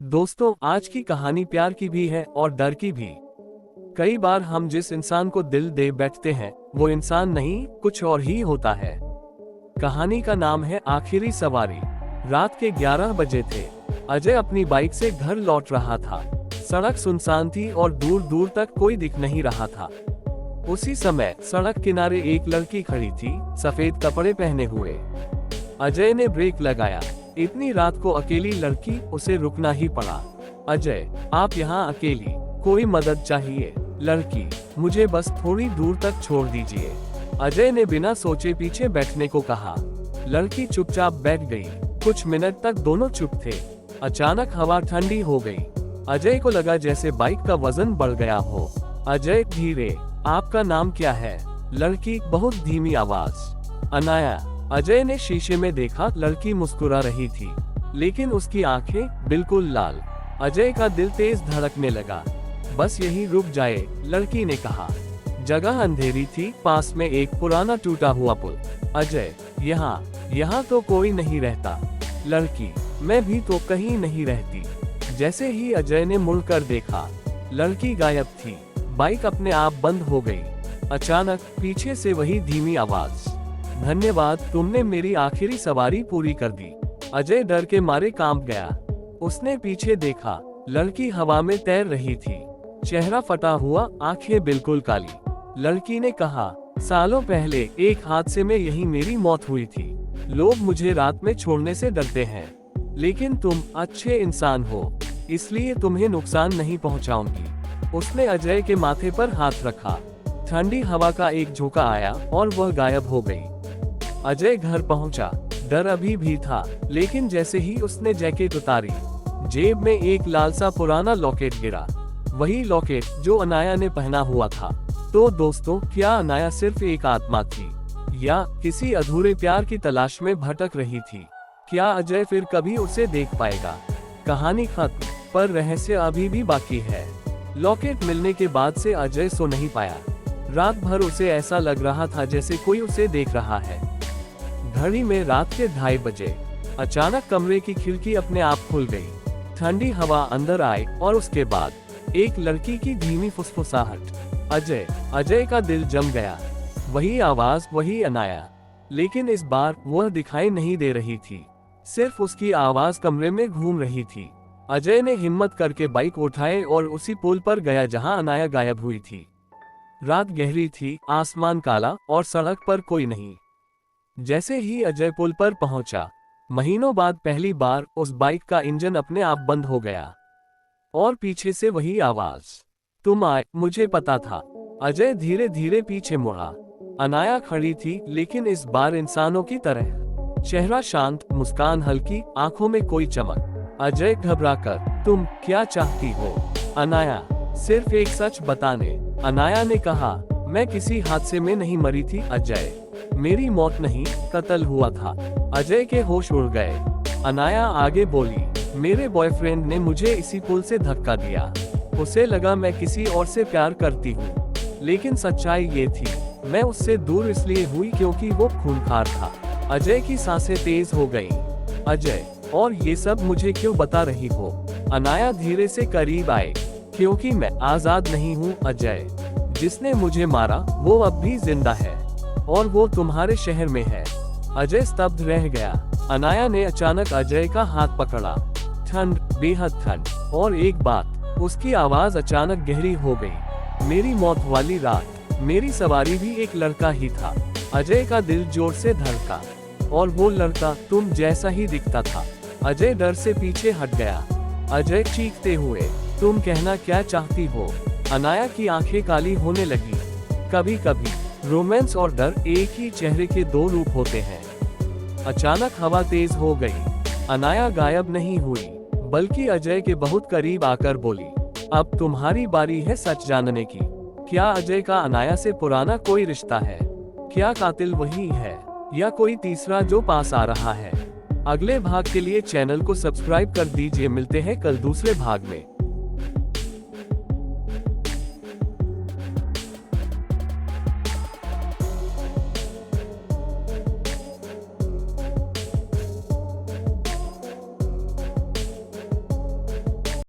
दोस्तों, आज की कहानी प्यार की भी है और डर की भी। कई बार हम जिस इंसान को दिल दे बैठते हैं वो इंसान नहीं, कुछ और ही होता है। कहानी का नाम है आखिरी सवारी। रात के 11 बजे थे। अजय अपनी बाइक से घर लौट रहा था। सड़क सुनसान थी और दूर दूर तक कोई दिख नहीं रहा था। उसी समय सड़क किनारे एक लड़की खड़ी थी, सफेद कपड़े पहने हुए। अजय ने ब्रेक लगाया। इतनी रात को अकेली लड़की, उसे रुकना ही पड़ा। अजय, आप यहाँ अकेली? कोई मदद चाहिए? लड़की, मुझे बस थोड़ी दूर तक छोड़ दीजिए। अजय ने बिना सोचे पीछे बैठने को कहा। लड़की चुपचाप बैठ गई। कुछ मिनट तक दोनों चुप थे। अचानक हवा ठंडी हो गई। अजय को लगा जैसे बाइक का वजन बढ़ गया हो। अजय, धीरे। आपका नाम क्या है? लड़की, बहुत धीमी आवाज। अनाया। अजय ने शीशे में देखा, लड़की मुस्कुरा रही थी, लेकिन उसकी आंखें बिल्कुल लाल। अजय का दिल तेज धड़कने लगा। बस यही रुक जाए, लड़की ने कहा। जगह अंधेरी थी, पास में एक पुराना टूटा हुआ पुल। अजय, यहाँ तो कोई नहीं रहता। लड़की, मैं भी तो कहीं नहीं रहती। जैसे ही अजय ने मुड़कर देखा, लड़की गायब थी। बाइक अपने आप बंद हो गई। अचानक पीछे से वही धीमी आवाज, धन्यवाद, तुमने मेरी आखिरी सवारी पूरी कर दी। अजय डर के मारे कांप गया। उसने पीछे देखा, लड़की हवा में तैर रही थी, चेहरा फटा हुआ, आंखें बिल्कुल काली। लड़की ने कहा, सालों पहले एक हादसे में यही मेरी मौत हुई थी। लोग मुझे रात में छोड़ने से डरते हैं, लेकिन तुम अच्छे इंसान हो, इसलिए तुम्हें नुकसान नहीं पहुंचाऊंगी। उसने अजय के माथे पर हाथ रखा। ठंडी हवा का एक झोंका आया और वह गायब हो गई। अजय घर पहुंचा। डर अभी भी था, लेकिन जैसे ही उसने जैकेट उतारी, जेब में एक लाल सा पुराना लॉकेट गिरा। वही लॉकेट जो अनाया ने पहना हुआ था। तो दोस्तों, क्या अनाया सिर्फ एक आत्मा थी, या किसी अधूरे प्यार की तलाश में भटक रही थी? क्या अजय फिर कभी उसे देख पाएगा? कहानी खत्म, पर रहस्य अभी भी बाकी है। लॉकेट मिलने के बाद से अजय सो नहीं पाया। रात भर उसे ऐसा लग रहा था जैसे कोई उसे देख रहा है। घड़ी में रात के 2:30 बजे अचानक कमरे की खिड़की अपने आप खुल गई। ठंडी हवा अंदर आई और उसके बाद एक लड़की की धीमी फुसफुसाहट। अजय का दिल जम गया। वही आवाज, वही अनाया, लेकिन इस बार वह दिखाई नहीं दे रही थी। सिर्फ उसकी आवाज कमरे में घूम रही थी। अजय ने हिम्मत करके बाइक उठाई और उसी पुल पर गया जहां अनाया गायब हुई थी। रात गहरी थी, आसमान काला और सड़क पर कोई नहीं। जैसे ही अजय पुल पर पहुंचा, महीनों बाद पहली बार उस बाइक का इंजन अपने आप बंद हो गया। और पीछे से वही आवाज, तुम आए, मुझे पता था। अजय धीरे धीरे पीछे मुड़ा। अनाया खड़ी थी, लेकिन इस बार इंसानों की तरह। चेहरा शांत, मुस्कान हल्की, आंखों में कोई चमक। अजय घबराकर, तुम क्या चाहती हो? अनाया, सिर्फ एक सच बताने। अनाया ने कहा, मैं किसी हादसे में नहीं मरी थी अजय, मेरी मौत नहीं, कत्ल हुआ था। अजय के होश उड़ गए। अनाया आगे बोली, मेरे बॉयफ्रेंड ने मुझे इसी पुल से धक्का दिया। उसे लगा मैं किसी और से प्यार करती हूँ, लेकिन सच्चाई ये थी, मैं उससे दूर इसलिए हुई क्योंकि वो खूंखार था। अजय की सांसें तेज हो गईं। अजय, और ये सब मुझे क्यों बता रही हो? अनाया धीरे से करीब आए, क्योंकि मैं आजाद नहीं हूँ अजय। जिसने मुझे मारा वो अब भी जिंदा है, और वो तुम्हारे शहर में है। अजय स्तब्ध रह गया। अनाया ने अचानक अजय का हाथ पकड़ा। ठंड, बेहद ठंड, और एक बात, उसकी आवाज अचानक गहरी हो गई। मेरी मौत वाली रात मेरी सवारी भी एक लड़का ही था। अजय का दिल जोर से धड़का, और वो लड़का तुम जैसा ही दिखता था। अजय डर से पीछे हट गया। अजय चीखते हुए, तुम कहना क्या चाहती हो? अनाया की आंखें काली होने लगी। कभी कभी रोमांस और डर एक ही चेहरे के दो रूप होते हैं। अचानक हवा तेज हो गई। अनाया गायब नहीं हुई, बल्कि अजय के बहुत करीब आकर बोली, अब तुम्हारी बारी है सच जानने की। क्या अजय का अनाया से पुराना कोई रिश्ता है? क्या कातिल वही है, या कोई तीसरा जो पास आ रहा है? अगले भाग के लिए चैनल को सब्सक्राइब कर दीजिए। मिलते हैं कल दूसरे भाग में।